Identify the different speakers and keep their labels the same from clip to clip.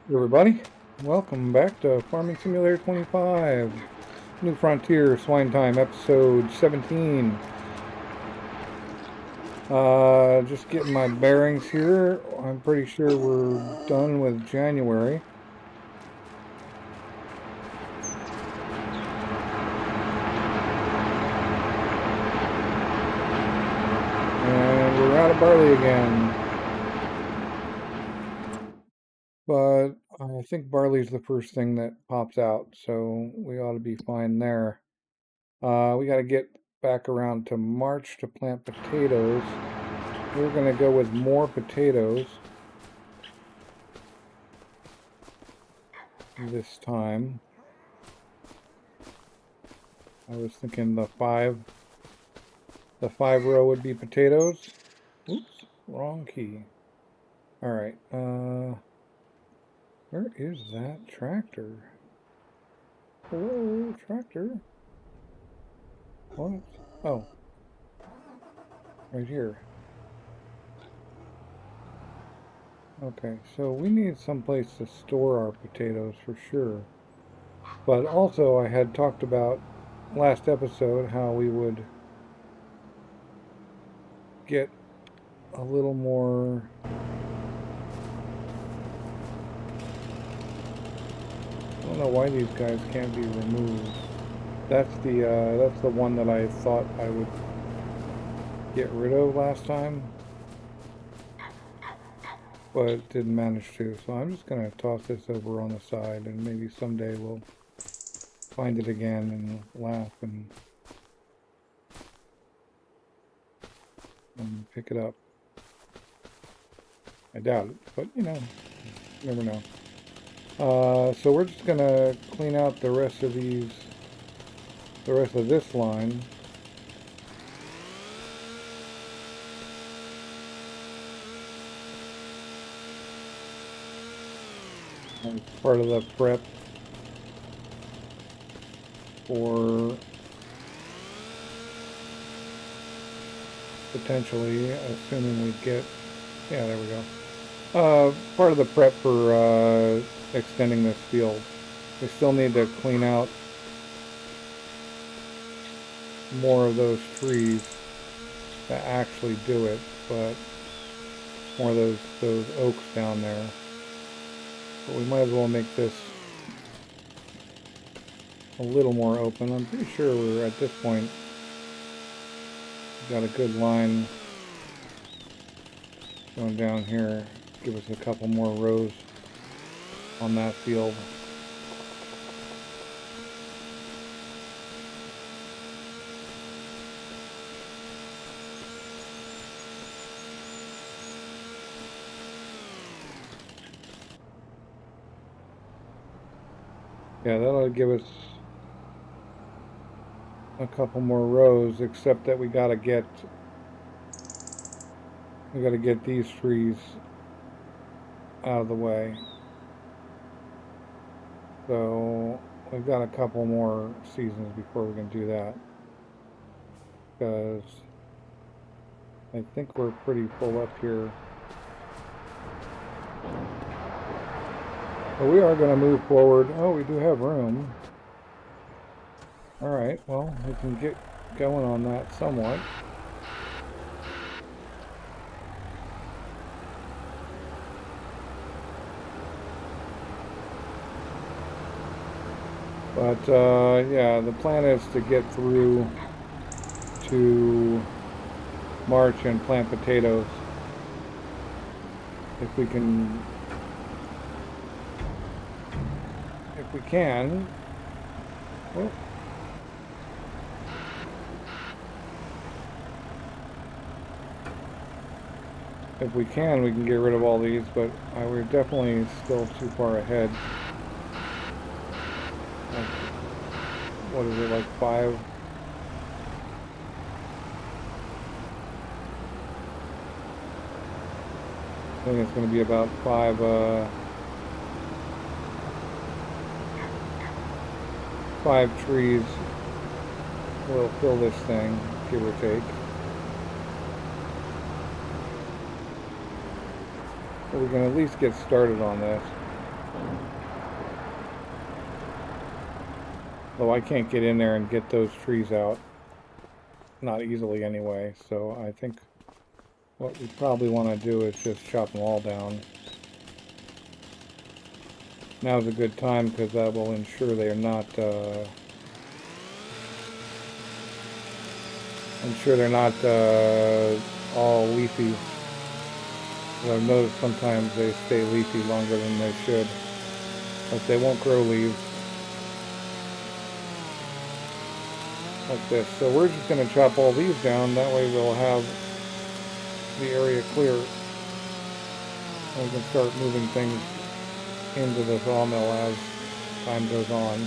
Speaker 1: Everybody, welcome back to Farming Simulator 25, New Frontier Swine Time, episode 17. Just getting my bearings here. I'm pretty sure we're done with January. And we're out of barley again. But I think barley's the first thing that pops out, so we ought to be fine there. We got to get back around to March to plant potatoes. We're going to go with more potatoes this time. I was thinking the five row would be potatoes. Oops, wrong key. All right, where is that tractor? Hello, tractor. What? Oh, right here. Okay, so we need someplace to store our potatoes for sure. But also I had talked about last episode how we would get a little more I don't know why these guys can't be removed. That's the one that I thought I would get rid of last time, but didn't manage to. So I'm just gonna toss this over on the side, and maybe someday we'll find it again and laugh and pick it up. I doubt it, but you know, you never know. So we're just gonna clean out the rest of this line. As part of the prep for potentially, assuming we get, yeah, there we go. Part of the prep for extending this field. We still need to clean out more of those trees that actually do it, but more of those oaks down there. But we might as well make this a little more open. I'm pretty sure we're at this point got a good line going down here. Give us a couple more rows on that field. Yeah, that'll give us a couple more rows, except that we gotta get these trees out of the way. So we've got a couple more seasons before we can do that, because I think we're pretty full up here. But we are going to move forward. Oh, we do have room. Alright, well, we can get going on that somewhat. But, yeah, the plan is to get through to March and plant potatoes. If we can... If we can... Well, if we can get rid of all these, but we're definitely still too far ahead. Like, what is it, like 5? I think it's going to be about 5 trees will fill this thing, give or take. But we can at least get started on this. Though I can't get in there and get those trees out. Not easily anyway, so I think what we probably want to do is just chop them all down. Now's a good time because that will ensure they are not, all leafy. I've noticed sometimes they stay leafy longer than they should, but they won't grow leaves like this. So we're just going to chop all these down. That way we'll have the area clear, and we can start moving things into the sawmill as time goes on.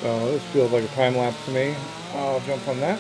Speaker 1: So this feels like a time lapse to me. I'll jump on that.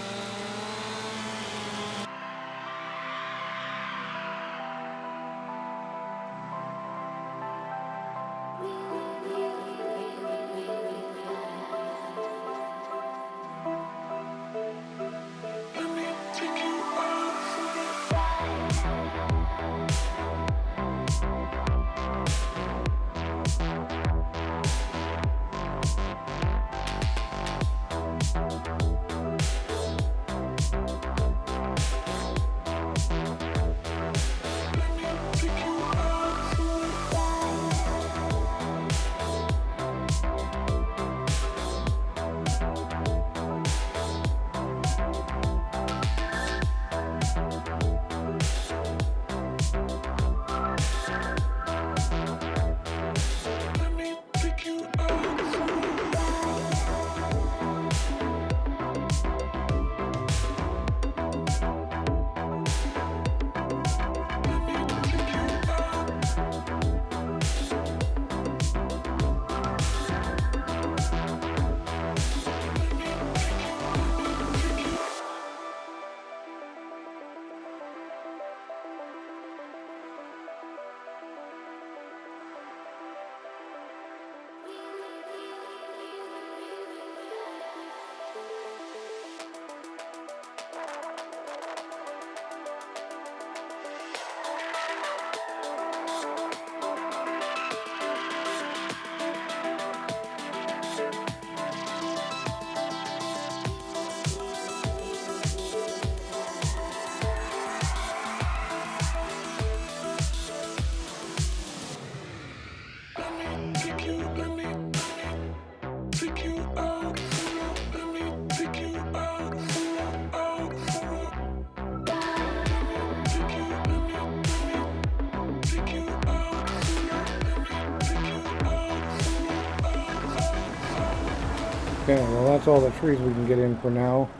Speaker 1: Okay, well that's all the trees we can get in for now.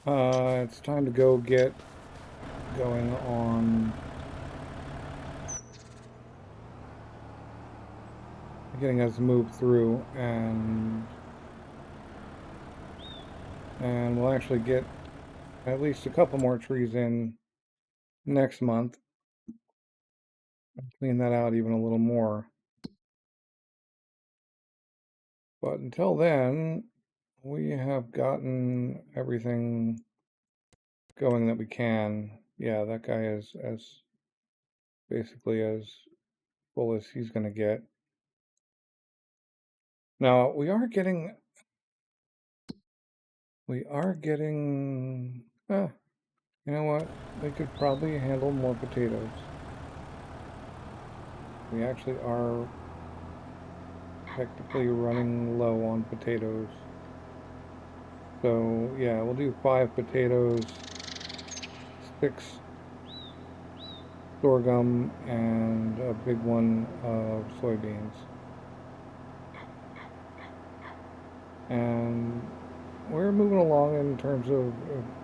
Speaker 1: It's time to go get going on getting us moved through, and we'll actually get at least a couple more trees in next month. Clean that out even a little more. But until then, we have gotten everything going that we can. Yeah, that guy is basically as full as he's going to get. Now, we are getting, you know what? We could probably handle more potatoes. We actually are technically running low on potatoes. So, yeah, we'll do 5 potatoes, 6 sorghum, and a big one of soybeans. And we're moving along in terms of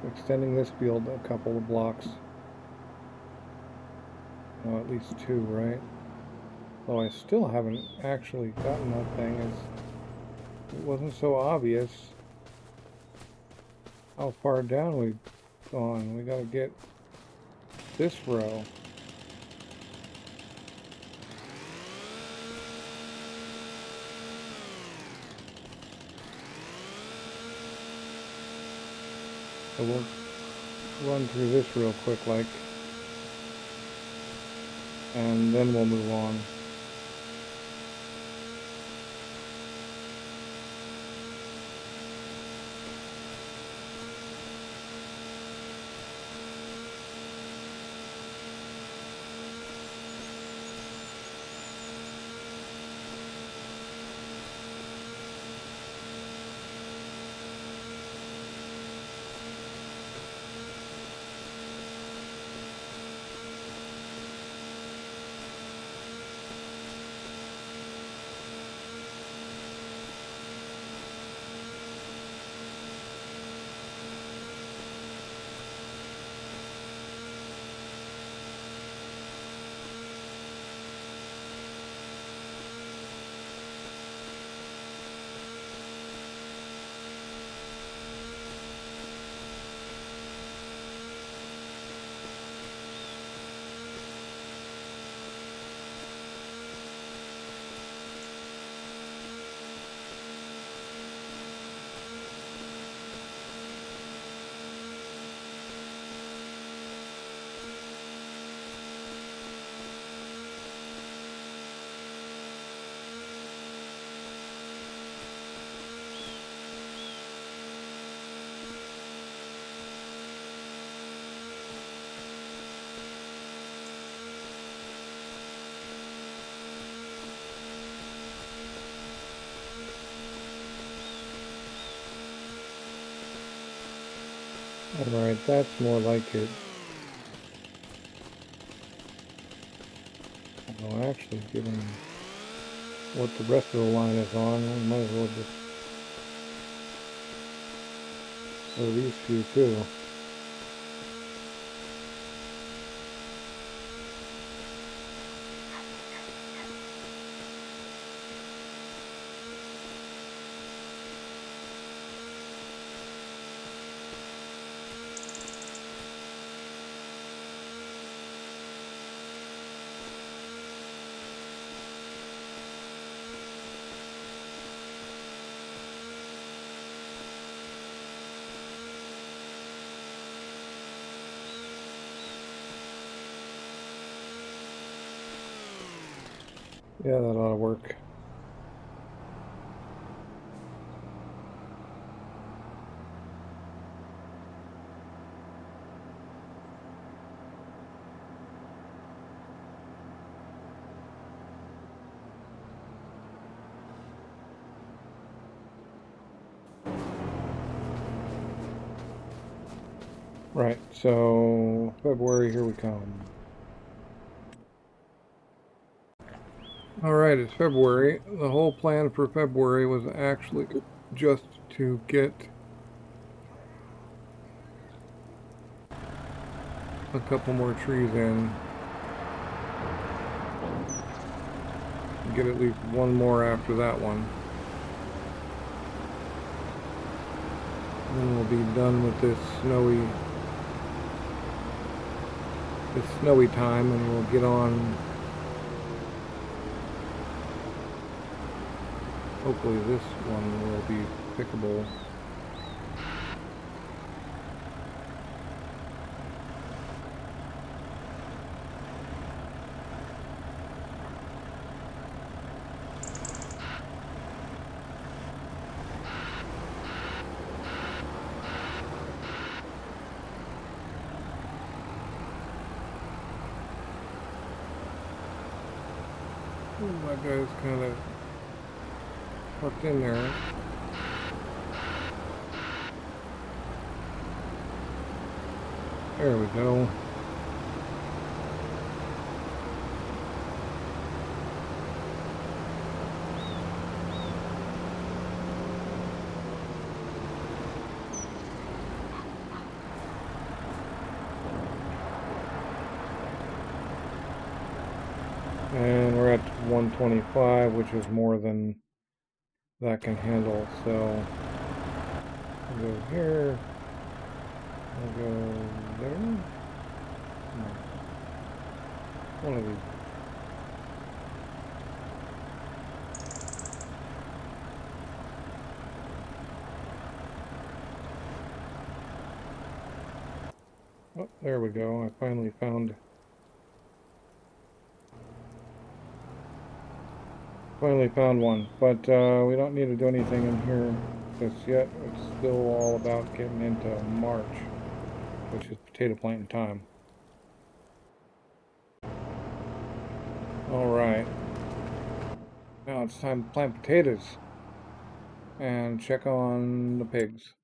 Speaker 1: extending this field a couple of blocks. Well, at least 2, right? Though I still haven't actually gotten that thing. It wasn't so obvious how far down we've gone. We gotta get this row. So we'll run through this real quick, like, and then we'll move on. Alright, that's more like it. Well, actually, given what the rest of the line is on, we might as well just go these few too. Yeah, that ought to work. Right, so February, here we come. Alright, it's February. The whole plan for February was actually just to get a couple more trees in. Get at least one more after that one. Then we'll be done with this snowy time, and we'll get on. Hopefully this one will be pickable. Ooh, that guy's kind of tucked in there. There we go. And we're at 125, which is more than that can handle. So I'll go here. I'll go there. No. One of these. Oh, there we go. I finally found one. But we don't need to do anything in here just yet. It's still all about getting into March, which is potato planting time. All right. Now it's time to plant potatoes and check on the pigs.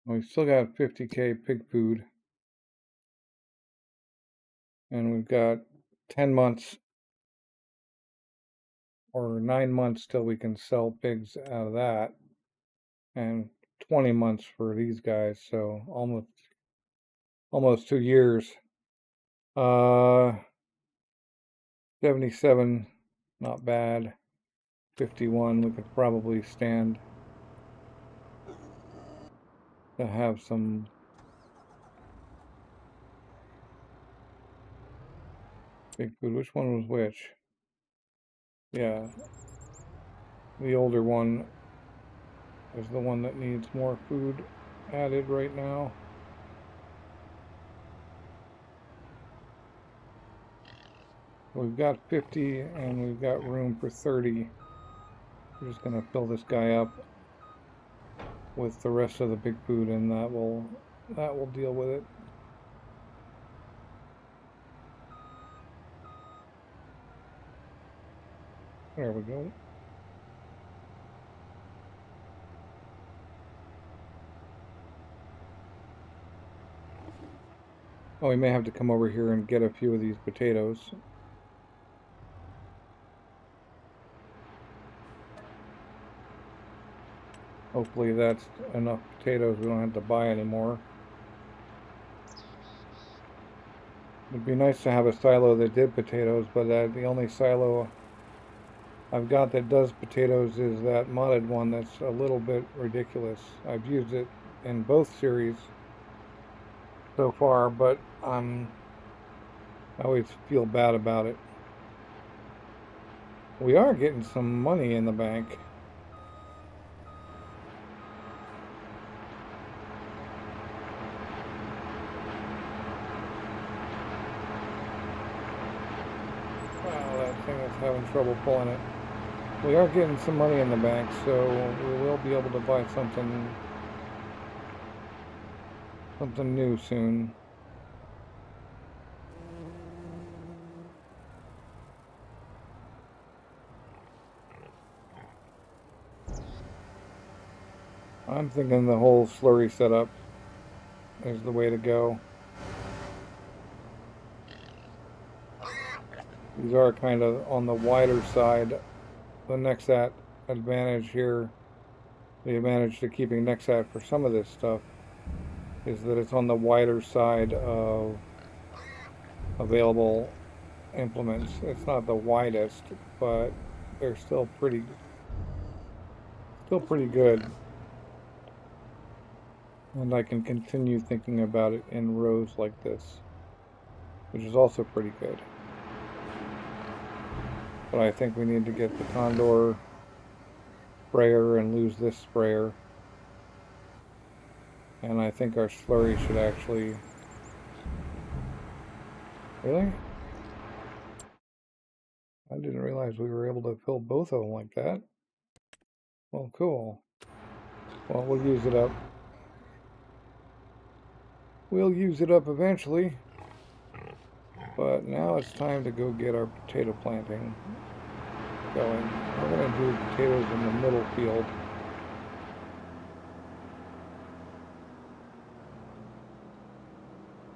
Speaker 1: We've still got 50K pig food. And we've got 10 months or 9 months till we can sell pigs out of that. And 20 months for these guys, so almost 2 years. 77, not bad. 51, we could probably stand to have some big food. Which one was which? Yeah, the older one is the one that needs more food added right now. We've got 50 and we've got room for 30. We're just gonna fill this guy up with the rest of the big food, and that will deal with it. There we go. Oh, we may have to come over here and get a few of these potatoes. Hopefully that's enough potatoes we don't have to buy anymore. It'd be nice to have a silo that did potatoes, but the only silo I've got that does potatoes is that modded one that's a little bit ridiculous. I've used it in both series so far, but I always feel bad about it. We are getting some money in the bank. Wow, that thing is having trouble pulling it. We are getting some money in the bank, so we will be able to buy something new soon. I'm thinking the whole slurry setup is the way to go. These are kind of on the wider side. The Nexat advantage here, the advantage to keeping Nexat for some of this stuff, is that it's on the wider side of available implements. It's not the widest, but they're still pretty good. And I can continue thinking about it in rows like this, which is also pretty good. But I think we need to get the Condor sprayer and lose this sprayer. And I think our slurry should actually... Really? I didn't realize we were able to fill both of them like that. Well, cool. Well, we'll use it up. We'll use it up eventually. But now it's time to go get our potato planting going. We're going to do potatoes in the middle field.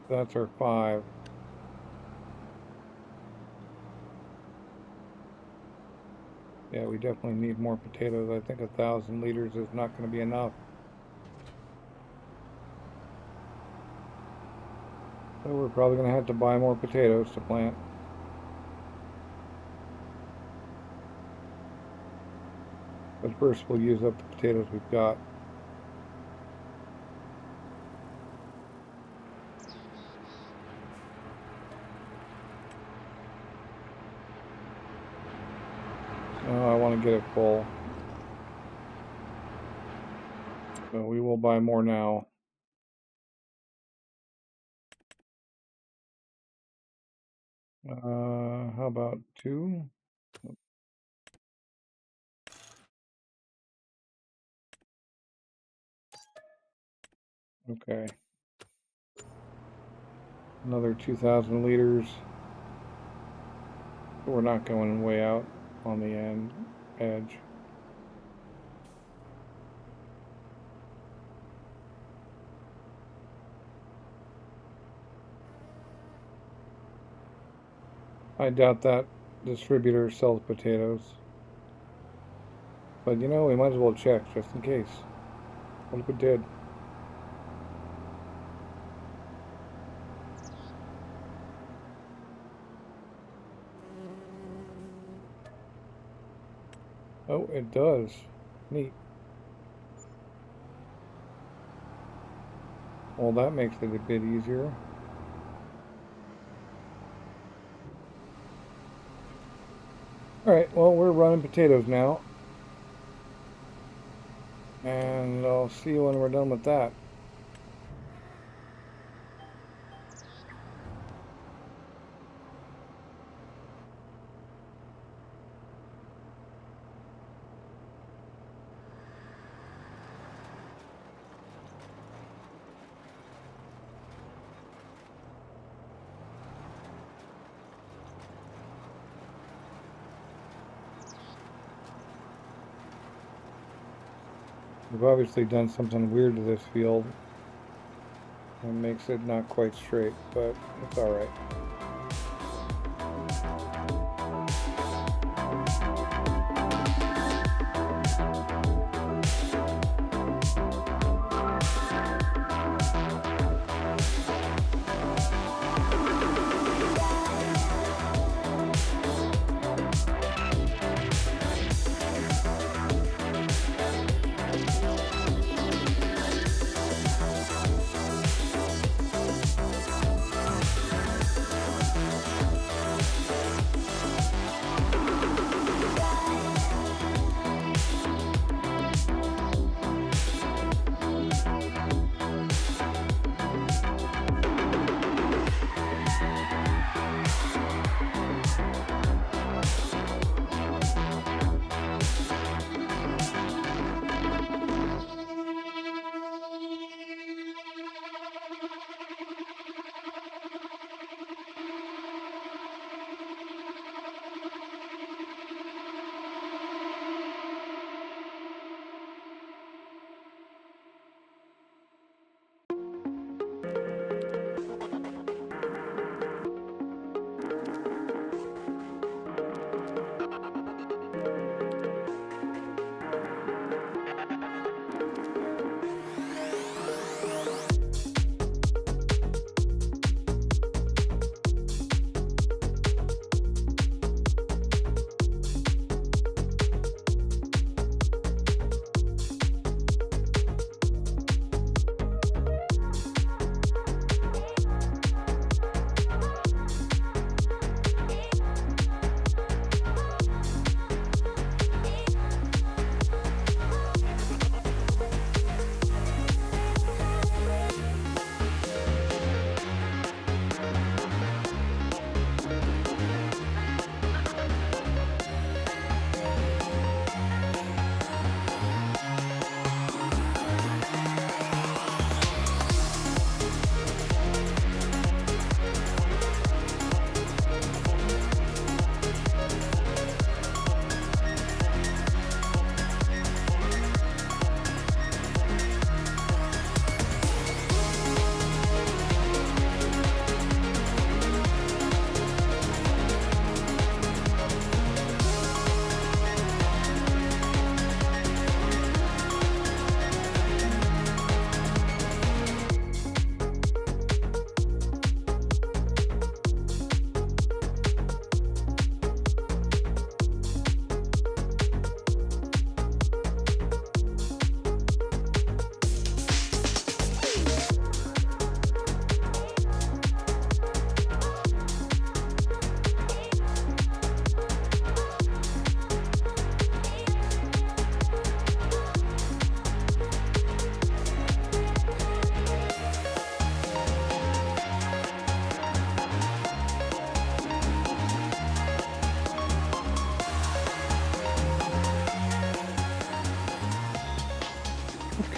Speaker 1: That's our 5. Yeah, we definitely need more potatoes. I think 1,000 liters is not going to be enough. So we're probably going to have to buy more potatoes to plant. But first we'll use up the potatoes we've got. Oh, I want to get it full. So we will buy more now. How about 2? Okay. Another 2,000 liters. We're not going way out on the edge. I doubt that distributor sells potatoes. But you know, we might as well check just in case. What if it did? Oh, it does. Neat. Well, that makes it a bit easier. Alright, well, we're running potatoes now. And I'll see you when we're done with that. We've obviously done something weird to this field. It makes it not quite straight, but it's alright.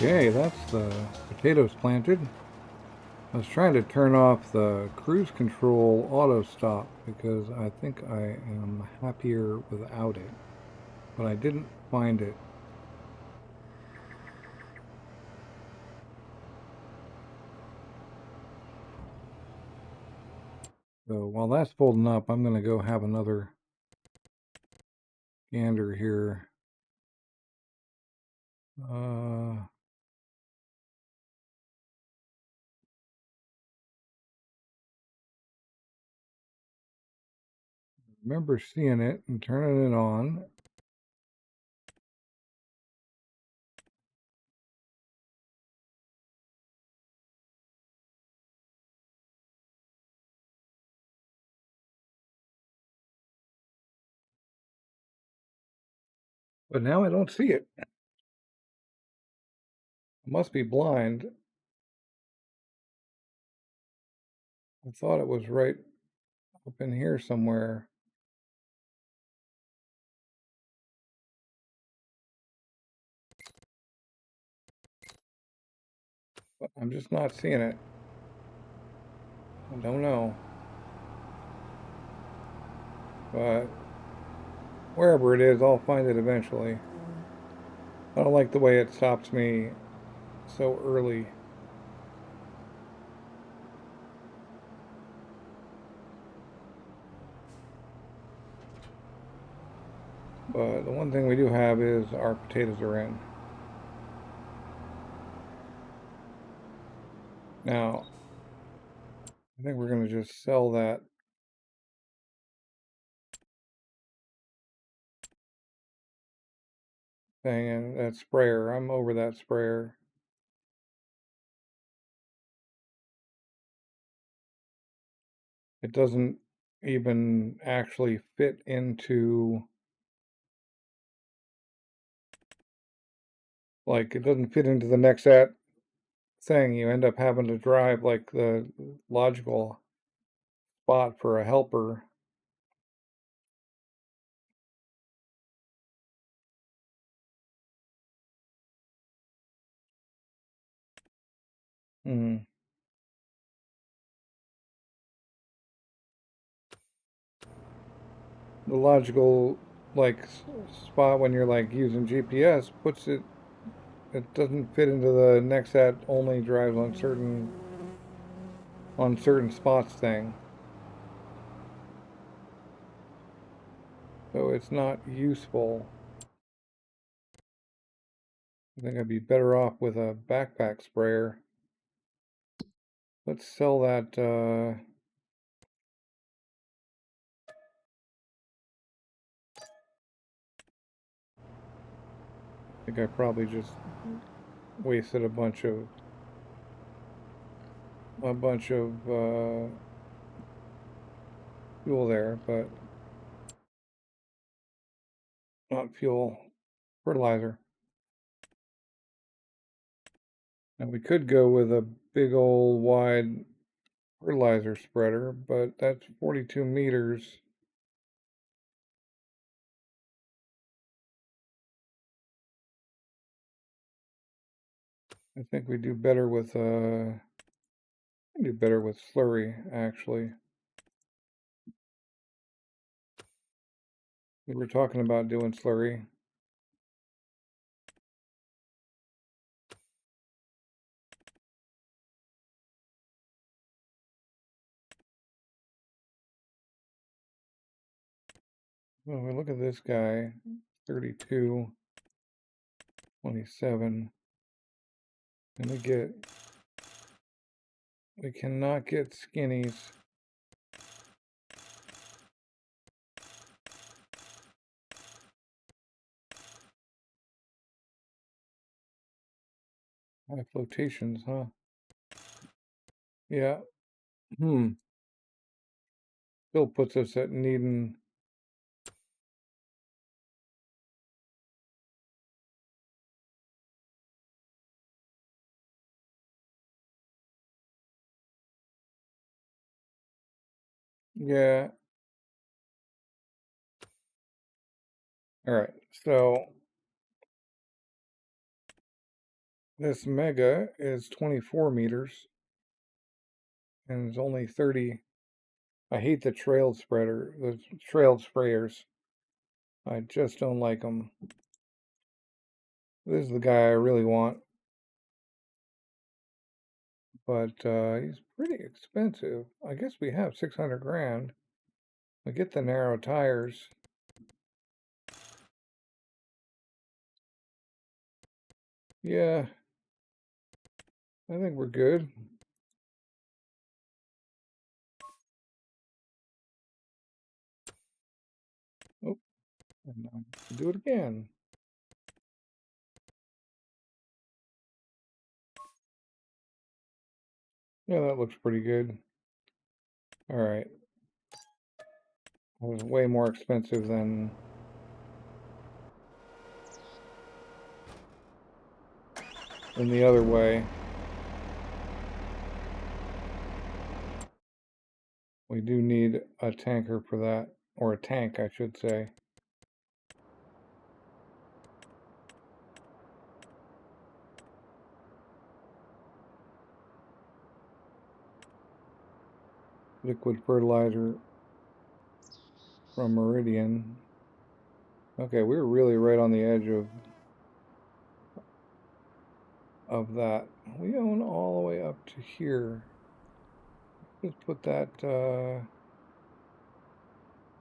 Speaker 1: Okay, that's the potatoes planted. I was trying to turn off the cruise control auto stop because I think I am happier without it, but I didn't find it. So while that's folding up, I'm going to go have another gander here. Remember seeing it and turning it on. But now I don't see it. I must be blind. I thought it was right up in here somewhere. But I'm just not seeing it. I don't know. But wherever it is, I'll find it eventually. I don't like the way it stops me so early. But the one thing we do have is our potatoes are in. Now, I think we're going to just sell that thing and that sprayer. I'm over that sprayer. It doesn't even actually fit into, like, it doesn't fit into the Nexat thing. You end up having to drive like the logical spot for a helper. Mm. The logical like spot when you're like using GPS puts it, it doesn't fit into the Nexat only drives on certain spots thing. So it's not useful. I think I'd be better off with a backpack sprayer. Let's sell that I think I probably just wasted a bunch of fuel there, but not fuel, fertilizer. And we could go with a big old wide fertilizer spreader, but that's 42 meters. I think we do better with slurry actually. We were talking about doing slurry. Well, we look at this guy, 32, 27, and we cannot get skinnies. High flotations, huh? Yeah. Still puts us at needing. Yeah. All right. So This Mega is 24 meters and it's only 30. I hate the trailed sprayers. I just don't like them. This is the guy I really want, but he's pretty expensive. I guess we have 600 grand. I get the narrow tires. Yeah, I think we're good. Oh, and I do it again. Yeah, that looks pretty good. All right. It was way more expensive than the other way. We do need a tanker for that, or a tank, I should say. Liquid fertilizer from Meridian. Okay, we're really right on the edge of that. We own all the way up to here. Let's put that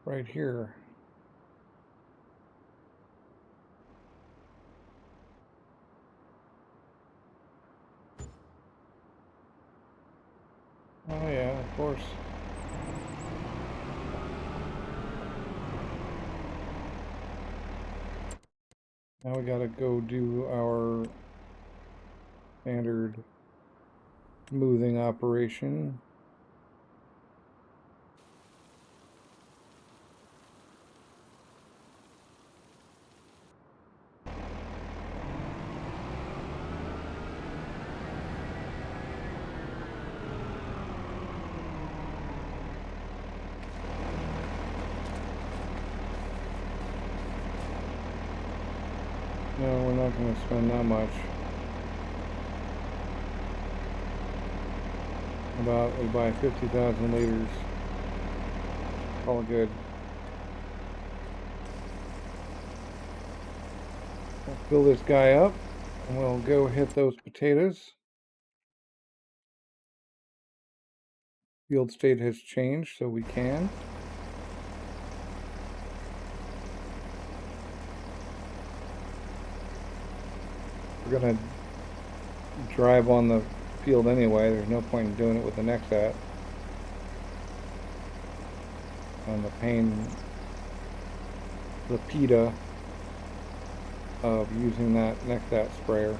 Speaker 1: right here. Oh yeah, of course. Now we gotta go do our standard smoothing operation. No, we're not going to spend that much. We buy 50,000 liters. All good. We'll fill this guy up and we'll go hit those potatoes. Field state has changed, so we can. We're going to drive on the field anyway. There's no point in doing it with the Nexat. And the pain, the PETA of using that Nexat sprayer.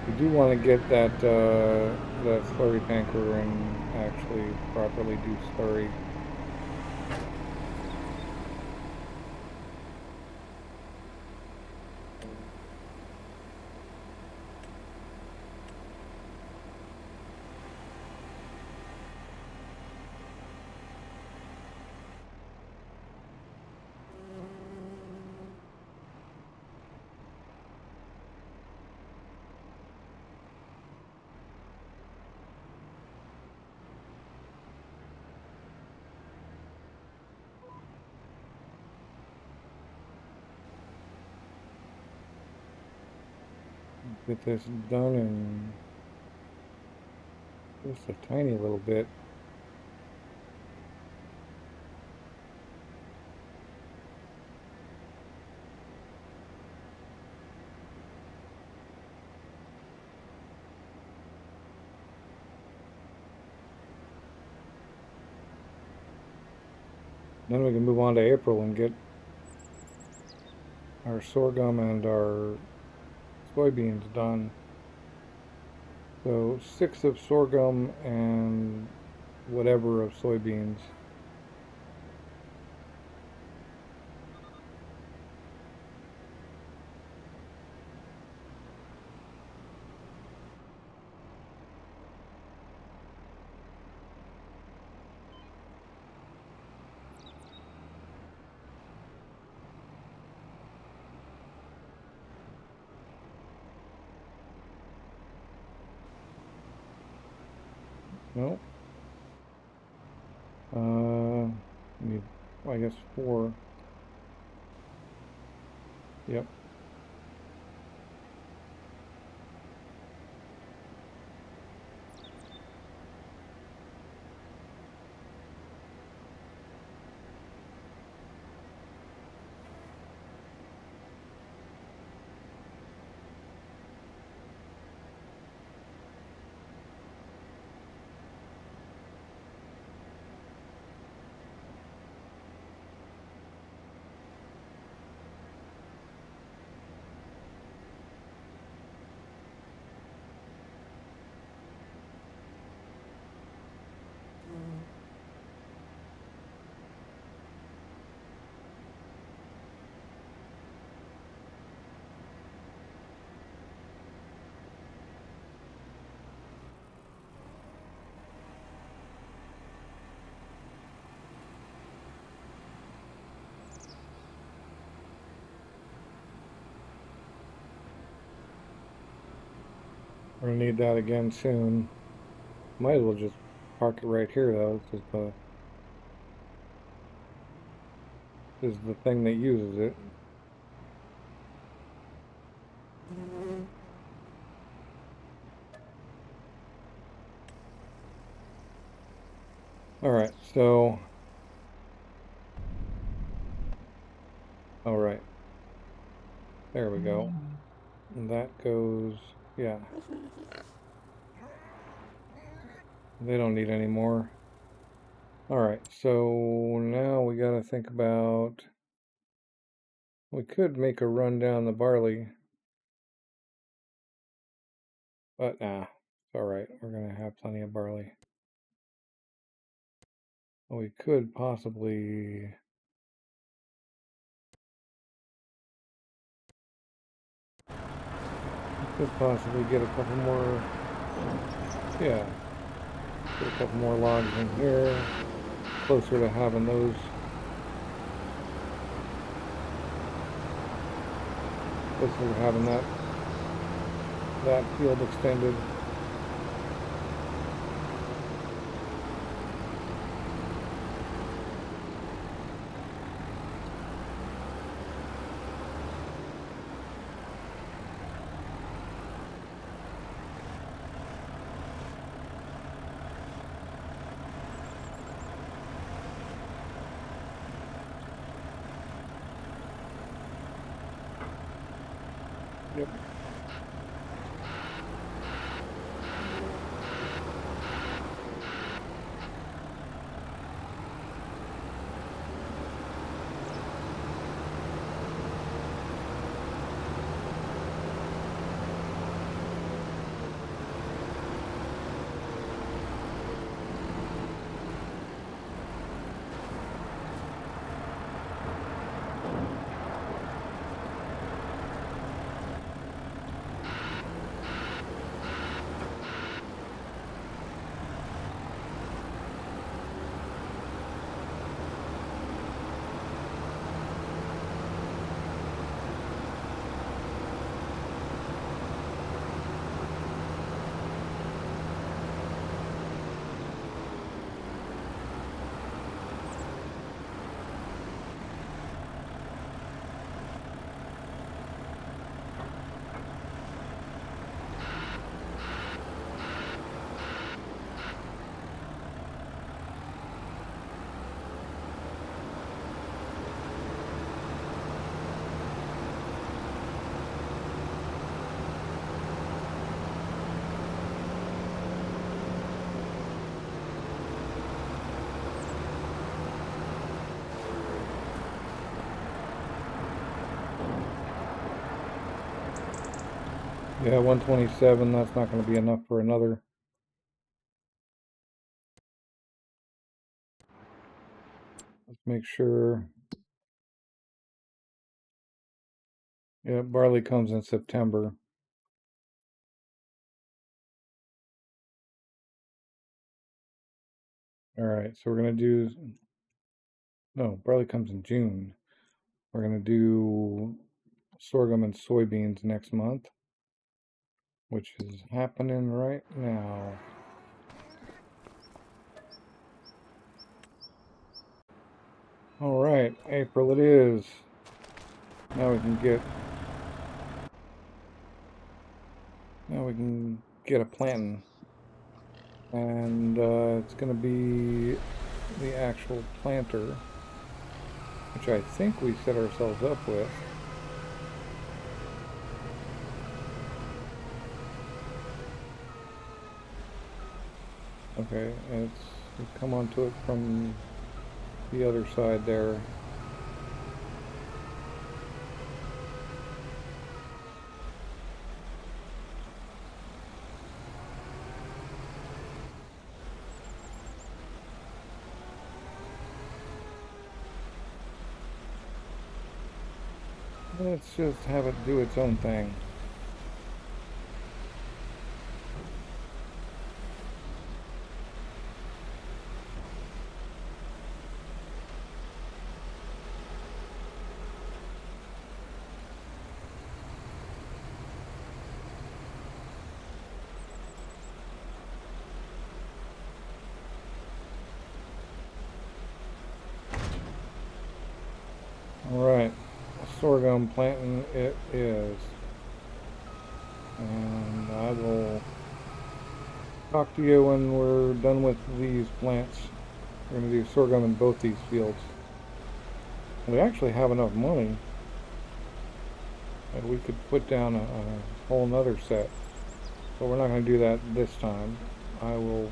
Speaker 1: We do want to get that slurry tanker and actually properly do slurry. Get this done in just a tiny little bit. Then we can move on to April and get our sorghum and our soybeans done. So 6 of sorghum and whatever of soybeans. Nope. Need, I guess 4. Yep. We're gonna need that again soon. Might as well just park it right here though. This is the thing that uses it. Alright, so alright. There we go. And that goes, yeah. They don't need any more. Alright, so now we gotta think about, we could make a run down the barley. But nah, it's alright. We're gonna have plenty of barley. We could possibly get a couple more, yeah, get a couple more logs in here, closer to having those. Closer to having that field extended. Yep. Yeah, 127, that's not going to be enough for another. Let's make sure. Yeah, barley comes in September. Alright, so we're going to do, no, barley comes in June. We're going to do sorghum and soybeans next month, which is happening right now. All right, April it is. Now we can get a planting, and it's gonna be the actual planter, which I think we set ourselves up with. Okay, we come onto it from the other side there. Let's just have it do its own thing. Alright, sorghum planting it is. And I will talk to you when we're done with these plants. We're going to do sorghum in both these fields. We actually have enough money that we could put down a whole nother set. But we're not going to do that this time. I will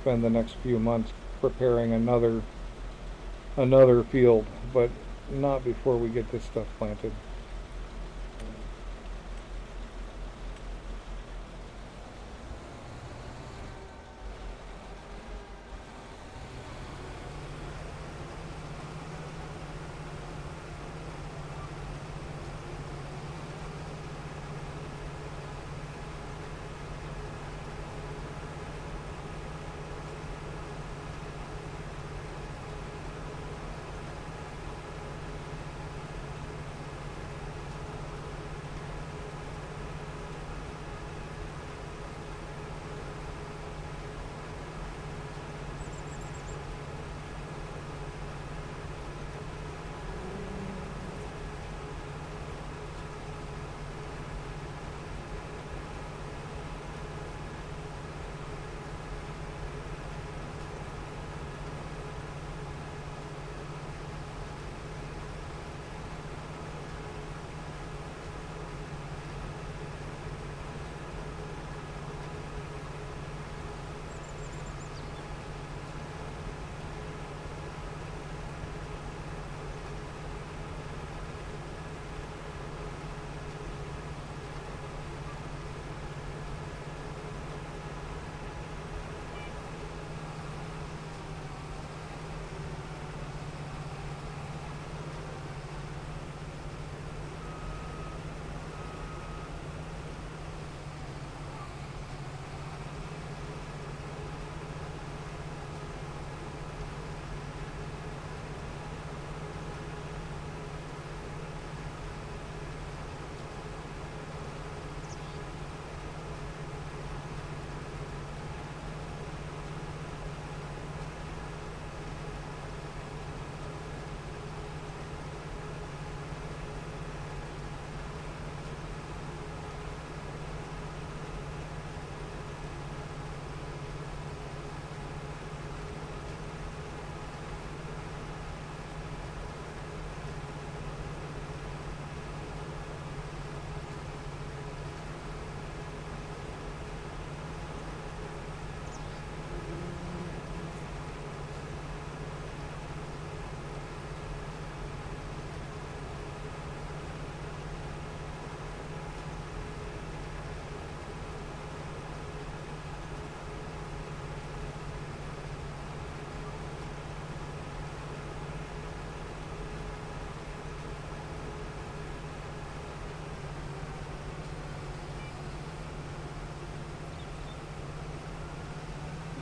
Speaker 1: spend the next few months preparing another field, but not before we get this stuff planted.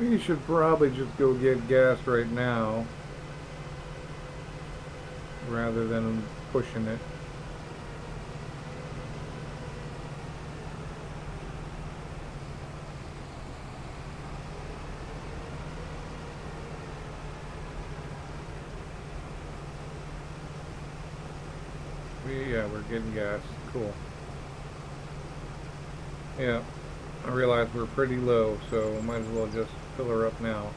Speaker 1: We should probably just go get gas right now rather than pushing it. Yeah, we're getting gas. Cool. Yeah, I realize we're pretty low, so might as well just fill her up now.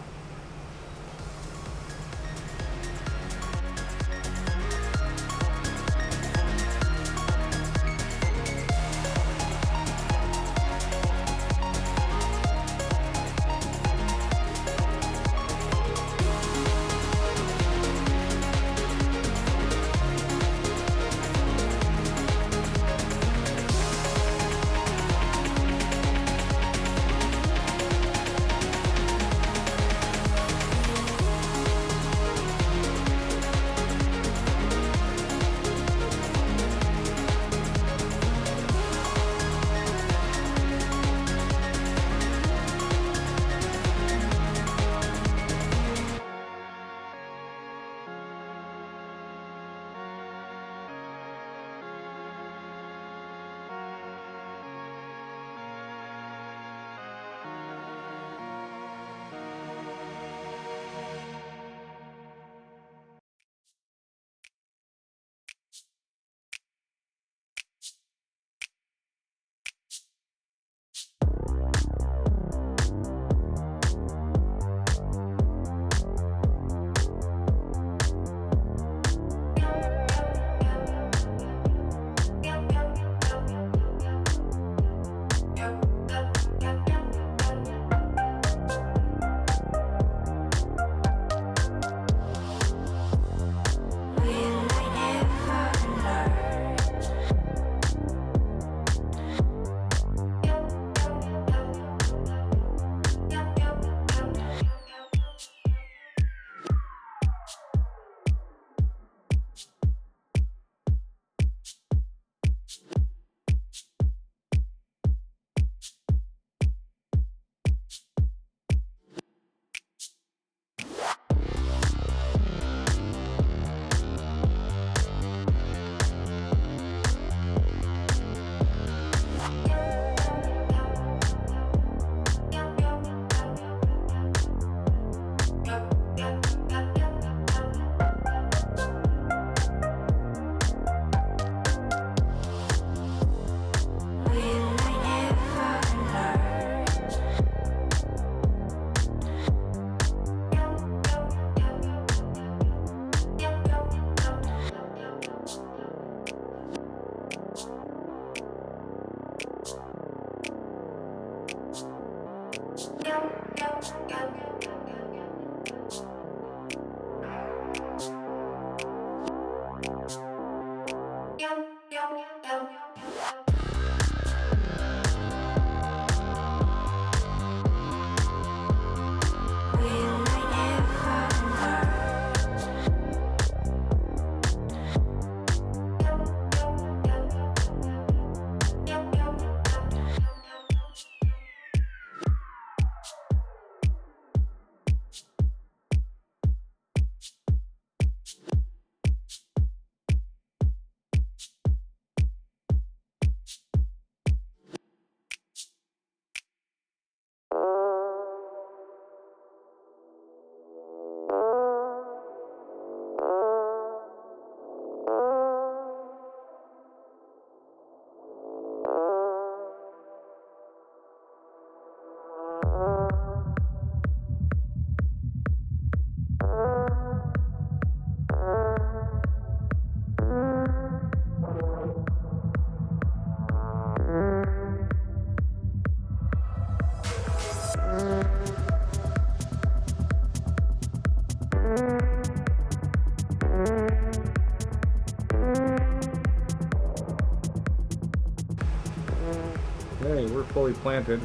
Speaker 1: Okay, we're fully planted.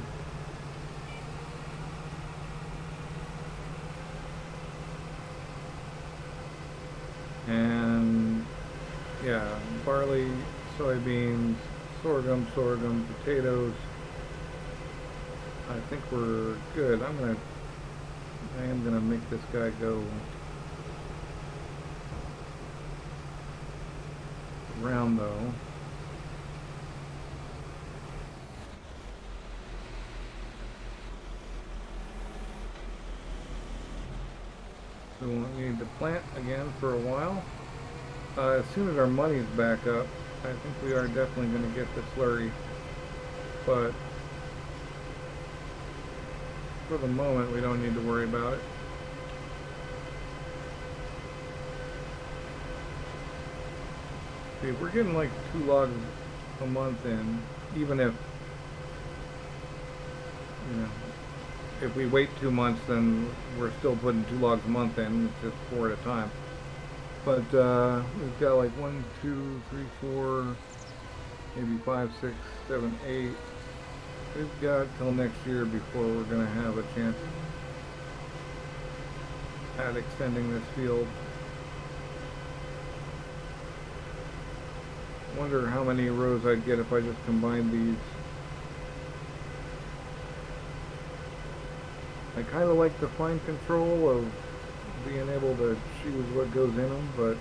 Speaker 1: And yeah, barley, soybeans, sorghum, potatoes. I think we're good. I am gonna make this guy go round though. So we won't need to plant again for a while. As soon as our money's back up, I think we are definitely going to get the slurry. But for the moment, we don't need to worry about it. See, we're getting like 2 logs a month in, even if, you know, if we wait 2 months, then we're still putting 2 logs a month in, just 4 at a time. But we've got like 1, 2, 3, 4, maybe 5, 6, 7, 8. We've got till next year before we're going to have a chance at extending this field. I wonder how many rows I'd get if I just combined these. I kind of like the fine control of being able to choose what goes in them, but at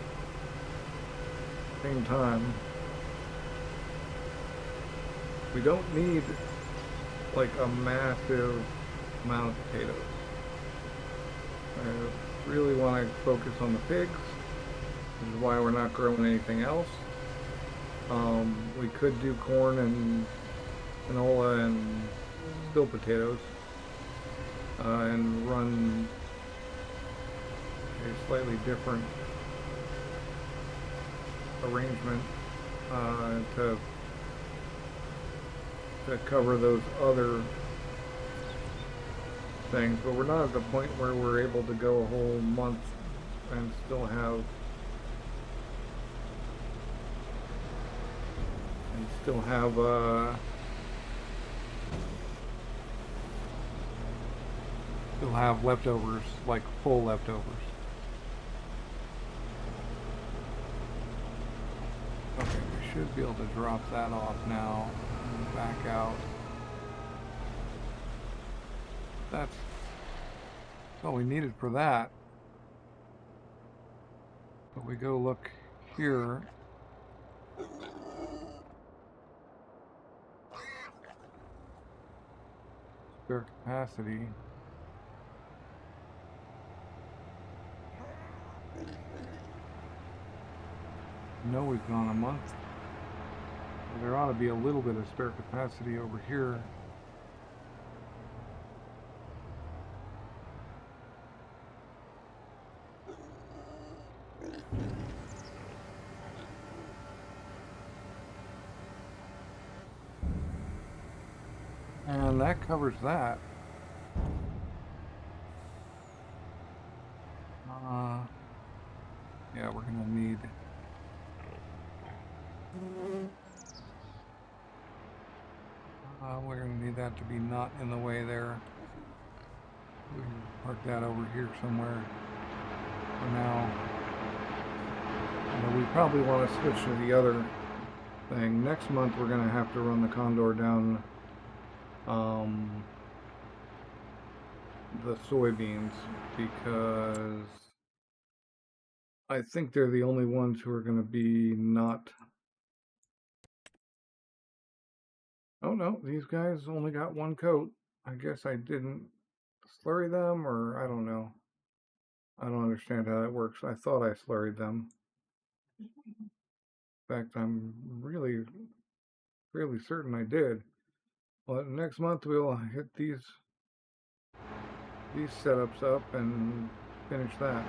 Speaker 1: the same time, we don't need like a massive amount of potatoes. I really want to focus on the pigs, which is why we're not growing anything else. We could do corn and canola and still potatoes, and run a slightly different arrangement to cover those other things, but we're not at the point where we're able to go a whole month and still have leftovers, like full leftovers. Okay, we should be able to drop that off now and back out. That's all we needed for that. But we go look here. Spare capacity. No, we've gone a month. There ought to be a little bit of spare capacity over here. And that covers that. Yeah, we're gonna need that to be not in the way there. We can park that over here somewhere for now. And we probably want to switch to the other thing. Next month we're gonna have to run the condor down the soybeans, because I think they're the only ones who are going to be not. Oh no, these guys only got 1 coat. I guess I didn't slurry them, or I don't know. I don't understand how that works. I thought I slurried them. In fact, I'm really certain I did. Well, next month we'll hit these setups up and finish that.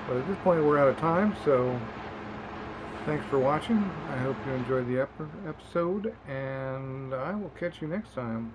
Speaker 1: But at this point we're out of time, so thanks for watching. I hope you enjoyed the episode, and I will catch you next time.